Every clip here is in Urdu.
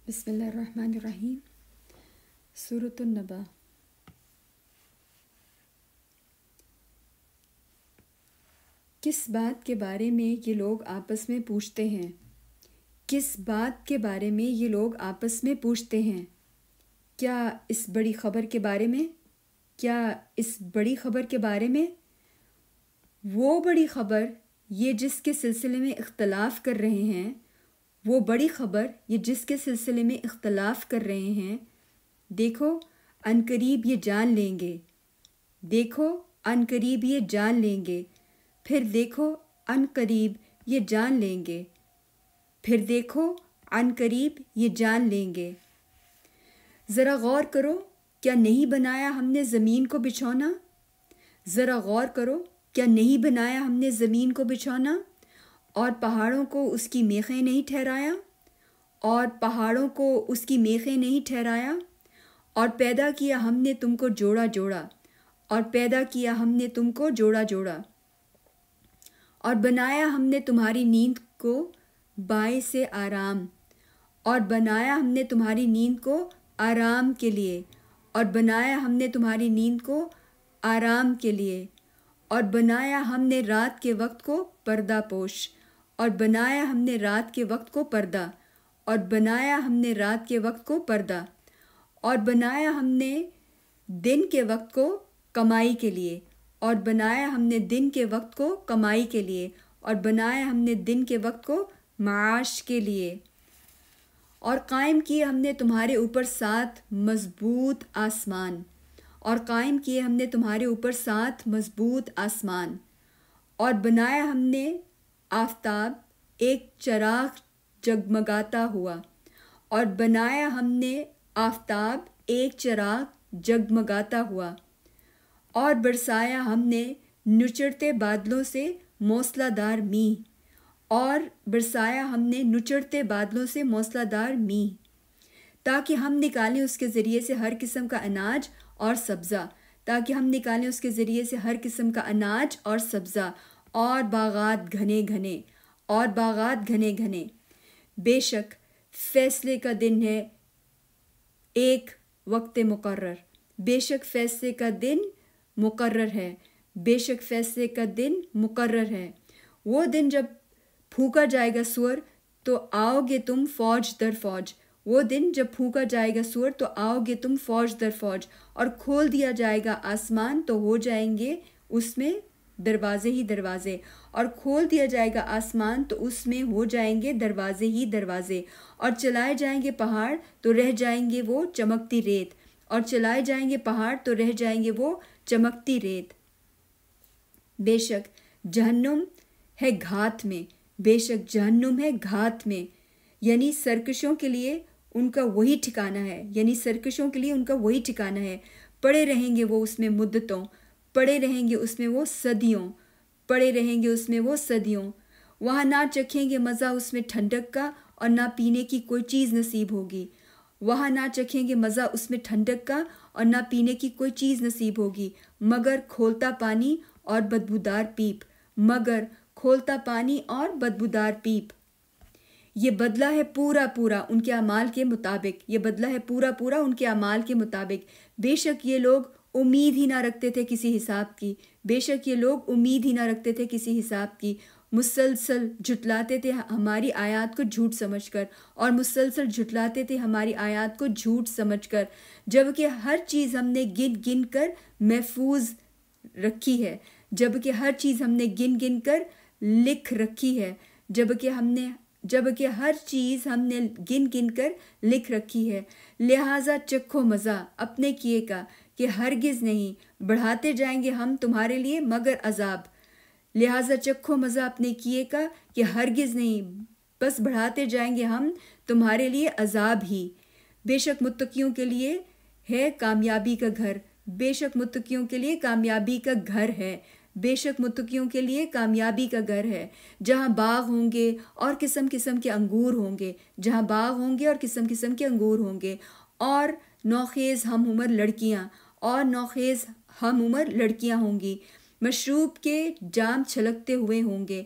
بسم اللہ الرحمن الرحیم۔ سورۃ النبأ۔ کس بات کے بارے میں یہ لوگ آپس میں پوچھتے ہیں؟ کس بات کے بارے میں یہ لوگ آپس میں پوچھتے ہیں؟ کیا اس بڑی خبر کے بارے میں؟ کیا اس بڑی خبر کے بارے میں؟ وہ بڑی خبر یہ جس کے سلسلے میں اختلاف کر رہے ہیں، وہ بڑی خبر یہ جس کے سلسلے میں اختلاف کر رہے ہیں، دیکھو عنقریب یہ جان لیں گے، دیکھو عنقریب یہ جان لیں گے، پھر دیکھو عنقریب یہ جان لیں گے، پھر دیکھو عنقریب یہ جان لیں گے۔ ذرا غور کرو، کیا نہیں بنایا ہم نے زمین کو بچھونا؟ ذرا غور کرو، کیا نہیں بنایا ہم نے زمین کو بچھونا، اور پہاڑوں کو اس کی میخیں نہیں ٹھہرایا، اور پہاڑوں کو اس کی میخیں نہیں ٹھہرایا، اور پیدا کیا ہم نے تم کو جوڑا جوڑا، اور پیدا کیا ہم نے تم کو جوڑا جوڑا، اور بنایا ہم نے تمہاری نیند کو باعث آرام، اور بنایا ہم نے تمہاری نیند کو آرام کے لیے، اور بنایا ہم نے تمہاری نیند کو آرام کے لیے، اور بنایا ہم نے رات کے وقت کو پردہ پوش، اور بنایا ہم نے رات کے وقت کو پردہ، اور بنایا ہم نے رات کے وقت کو پردہ، اور بنایا ہم نے دن کے وقت کو کمائی کے لیے، اور بنایا ہم نے دن کے وقت کو کمائی کے لیے، اور بنایا ہم نے دن کے وقت کو معاش کے لیے، اور قائم کیے ہم نے تمہارے اوپر 7 مضبوط آسمان، اور قائم کیے ہم نے تمہارے اوپر 7 مضبوط آسمان، اور بنایا ہم نے آفتاب ایک چراغ جگمگاتا ہوا، اور بنایا ہم نے آفتاب ایک چراغ جگمگاتا ہوا، اور برسایا ہم نے نچڑتے بادلوں سے موسلا دار میںہ، اور برسایا ہم نے نچڑتے بادلوں سے موسلا دار میںہ، تاکہ ہم نکالیں اس کے ذریعے سے ہر قسم کا اناج اور سبزہ، تاکہ ہم نکالیں اس کے ذریعے سے ہر قسم کا اناج اور سبزہ، اور باغات گھنے گھنے، اور باغات گھنے گھنے۔ بے شک فیصلے کا دن ہے ایک وقت مقرر، بے شک فیصلے کا دن مقرر ہے، بے شک فیصلے کا دن مقرر ہے۔ وہ دن جب پھونکا جائے گا سور تو آؤ گے تم فوج در فوج، وہ دن جب پھونکا جائے گا سور تو آؤ گے تم فوج در فوج، اور کھول دیا جائے گا آسمان تو ہو جائیں گے اس میں دروازے ہی دروازے، اور کھول دیا جائے گا آسمان تو اس میں ہو جائیں گے دروازے ہی دروازے، اور چلائے جائیں گے پہاڑ تو رہ جائیں گے وہ چمکتی ریت، اور چلائے جائیں گے پہاڑ تو رہ جائیں گے وہ چمکتی ریت۔ بے شک جہنم ہے گھات میں، بے شک جہنم ہے گھات میں، یعنی سرکشوں کے لیے ان کا وہی ٹھکانہ ہے، یعنی سرکشوں کے لیے ان کا وہی ٹھکانہ ہے۔ پڑے رہیں گے وہ اس میں مدتوں، پڑے رہیں گے اس میں وہ صدیوں، پڑے رہیں گے اس میں وہ صدیوں۔ وہاں نہ چکھیں گے مزہ اس میں ٹھنڈک کا، اور نہ پینے کی کوئی چیز نصیب ہوگی، وہاں نہ چکھیں گے مزہ اس میں ٹھنڈک کا، اور نہ پینے کی کوئی چیز نصیب ہوگی، مگر کھولتا پانی اور بدبودار پیپ، مگر کھولتا پانی اور بدبودار پیپ۔ یہ بدلہ ہے پورا پورا ان کے اعمال کے مطابق، یہ بدلہ ہے پورا پورا ان کے اعمال کے مطابق۔ بے شک یہ لوگ امید ہی نہ رکھتے تھے کسی حساب کی، بے شک یہ لوگ امید ہی نہ رکھتے تھے کسی حساب کی، مسلسل جھٹلاتے تھے ہماری آیات کو جھوٹ سمجھ کر، اور مسلسل جھٹلاتے تھے ہماری آیات کو جھوٹ سمجھ کر، جبکہ ہر چیز ہم نے گن گن کر محفوظ رکھی ہے، جبکہ ہر چیز ہم نے گن گن کر لکھ رکھی ہے، جبکہ ہر چیز ہم نے گن گن کر لکھ رکھی ہے۔ لہٰذا چکھو مزہ اپنے کیے کا کہ ہرگز نہیں بڑھاتے جائیں گے ہم تمہارے لیے مگر عذاب، لہٰذا چکھو مزہ اپنے کیے کا کہ ہرگز نہیں بس بڑھاتے جائیں گے ہم تمہارے لیے عذاب ہی۔ بے شک متقیوں کے لیے ہے کامیابی کا گھر، بے شک متقیوں کے لیے کامیابی کا گھر ہے، بے شک متقیوں کے لیے کامیابی کا گھر ہے، جہاں باغ ہوں گے اور قسم قسم کے انگور ہوں گے، جہاں باغ ہوں گے اور قسم قسم کے انگور ہوں گے، اور نوخیز ہم عمر لڑکیاں، اور نوخیز ہم عمر لڑکیاں ہوں گی، مشروب کے جام چھلکتے ہوئے ہوں گے،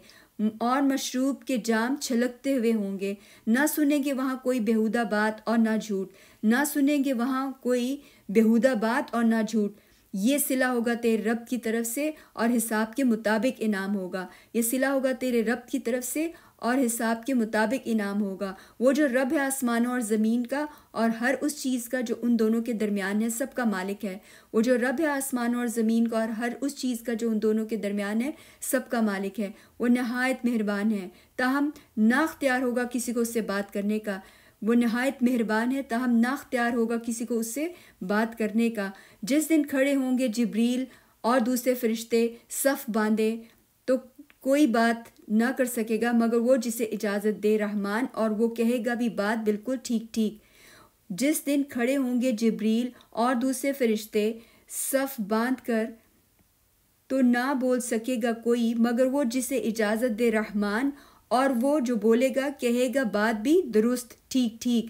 اور مشروب کے جام چھلکتے ہوئے ہوں گے۔ نہ سنیں گے وہاں کوئی بیہودہ بات اور نہ جھوٹ، نہ سنیں گے وہاں کوئی بیہودہ بات اور نہ جھوٹ۔ یہ صلہ ہوگا تیرے رب کی طرف سے اور حساب کے مطابق انعام ہوگا۔ یہ صلہ ہوگا تیرے رب کی طرف سے اور حساب کے مطابق انعام ہوگا۔ وہ جو رب ہے آسمانوں اور زمین کا اور ہر اس چیز کا جو ان دونوں کے درمیان ہے، سب کا مالک ہے۔ وہ جو رب ہے آسمانوں اور زمین کا اور ہر اس چیز کا جو ان دونوں کے درمیان ہے، سب کا مالک ہے۔ وہ نہایت مہربان ہے، تاہم نہ اختیار ہوگا کسی کو اس سے بات کرنے کا۔ وہ نہایت مہربان ہے، تاہم نہ اختیار ہوگا کسی کو اس سے بات کرنے کا۔ جس دن کھڑے ہوں گے جبریل اور دوسرے فرشتے صف باندھے، تو کوئی بات نہ کر سکے گا مگر وہ جسے اجازت دے رحمان، اور وہ کہے گا بھی بات بالکل ٹھیک ٹھیک۔ جس دن کھڑے ہوں گے جبریل اور دوسرے فرشتے صف باندھ کر، تو نہ بول سکے گا کوئی مگر وہ جسے اجازت دے رحمان، اور وہ جو بولے گا کہے گا بات بھی درست ٹھیک ٹھیک۔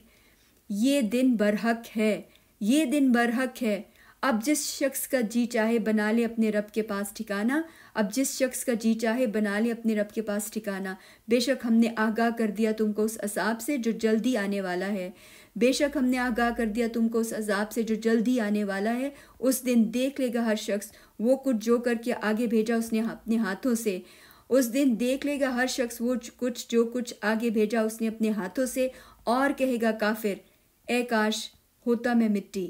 یہ دن برحق ہے، یہ دن برحق ہے۔ اب جس شخص کا جی چاہے بنا لے اپنے رب کے پاس ٹھکانہ، اب جس شخص کا جی چاہے بنا لے اپنے رب کے پاس ٹھکانہ۔ بے شک ہم نے آگاہ کر دیا تم کو اس عذاب سے جو جلدی آنے والا ہے، بے شک ہم نے آگاہ کر دیا تم کو اس عذاب سے جو جلدی آنے والا ہے۔ اس دن دیکھ لے گا ہر شخص وہ کچھ جو کر کے آگے بھیجا اس نے اپنے ہاتھوں سے۔ اس دن دیکھ لے گا ہر شخص وہ کچھ جو کچھ آگے بھیجا اس نے اپنے ہاتھوں سے، اور کہے گا کافر اے کاش ہوتا میں مٹی،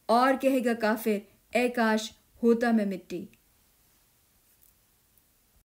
اور کہے گا کافر اے کاش ہوتا میں مٹی۔